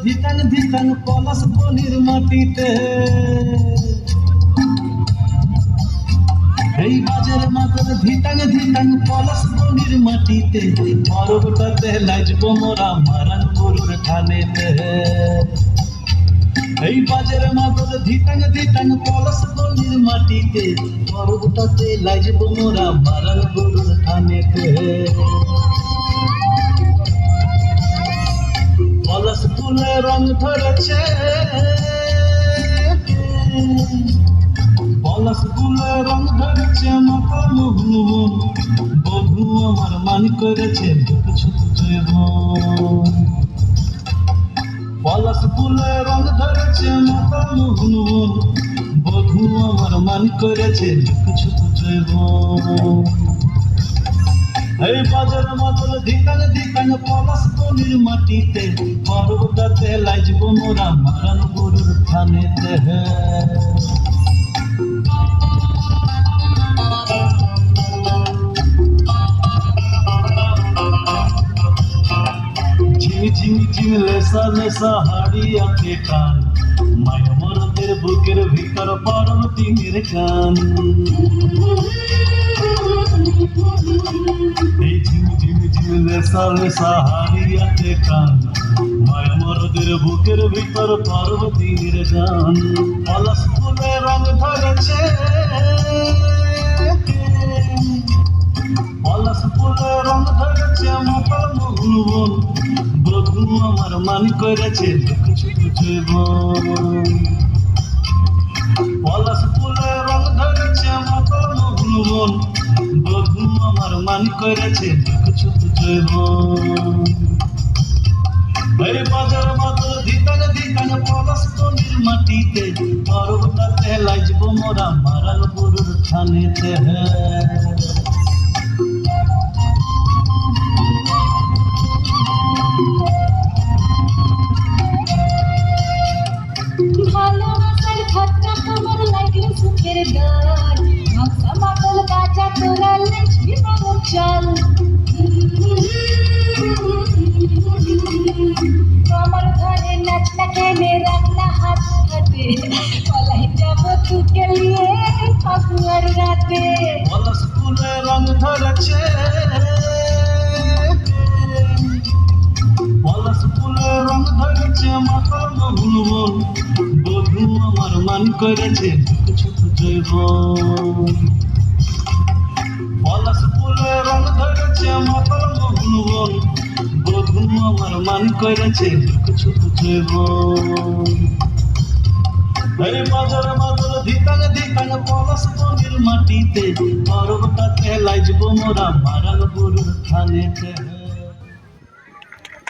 ধিতাং ধিতাং পলাশ বনির মাটিতে, এই বাজার মাদল ধিতাং ধিতাং পলাশ বনির মাটিতে, পরবটাতে লাজব মোরা মারান গরুর ঠানেতে। এই বাজার মাদল ধিতাং ধিতাং পলাশ বনির মাটিতে, পরবটাতে লাজব মোরা মারান গরুর ঠানেতে। পলাশ ফুলে রং ধরেছে, পলাশ ফুলে রং ধরেছে মাথা মোহন, বধু আমার মান করেছে কিছু জীবন। পলাশ ফুলে রং ধরেছে মাথা মোহন, বধু আমার মান করেছে কিছু জীবন। এই বাজার মাদল ধিতাং ধিতাং পলাশ বনির মাটিতে, পরবটাতে লাজব মোরা মারান গরুর থানেতে। ঝিমি ঝিমি ঝিমি লেসা লেসা হাড়িয়াতে কান, মায়া মরদের বুকের ভিতর পার্বতীর গান। এই ঝিমি ঝিমি ঝিমি লেসা লেসা হাড়িয়াতে কান, মায়া মরদের বুকের ভিতর পার্বতীর গান। পলাশ ফুলে রং ধরেছে, পলাশ ফুলে রং ধরেছে মাতাল মোহন, বধু আমার মান করেছে কিছু জীবন। পলাশ ফুলে রং ধরেছে মাতাল মোহন, বধু আমার মান করেছে কিছু জীবন। এই বাজার মাদল ধিতাং ধিতাং পলাশ বনির মাটিতে, পরবটাতে লাজব মোরা মারান গরুর থানেতে। ভালোবাসার খটকা তোমার লাগলো সুখের গান, ভাষা মাদল বাজা তোরা লাজবি বাবুর চাল। কমর ধরে নাচনা কেনে রাখনা হাত হাতে, পলাই যাব তোকে লিয়ে ফাগুয়ার রাতে। পলাশ ফুলে রং ধরেছে, পলাশ ফুলে রং ধরেছে মাতাল মোহন, বধু আমার মান করেছে কিছু জীবন। পলাশ ফুলে রং ধরেছে মাতাল মোহন, বধু আমার মান করেছে কিছু জীবন। এই বাজার মাদল ধিতাং ধিতাং পলাশ বনির মাটিতে, পরবটাতে লাজব মোরা মারান গরুর থানেতে।